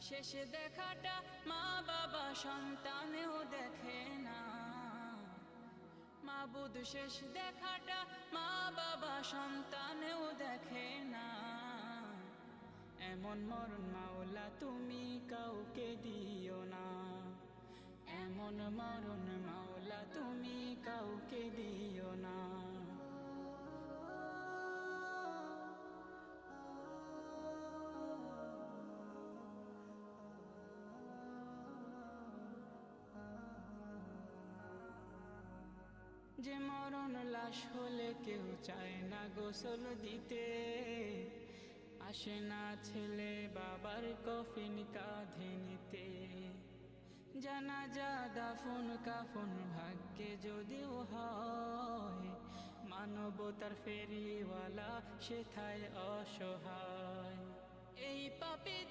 শেষে দেখাটা মা বাবা সন্তানেও দেখে না। মাবুদ শেষ দেখাটা মা বাবা সন্তানেও দেখে না। এমন মরণ মাওলা তুমি কাউকে দিও না। এমন মরণ মাওলা তুমি কাউকে দিও না। যে মরণ লাশ হলে কেউ চায় না গোসল দিতে, আসে না ছেলে বাবার কফিন কাঁধে নিতে। জানাজা দাফন কাফন ভাগ্যে যদিও হয়, মানবতার ফেরিওয়ালা সেথায় অসহায়। এই পাপী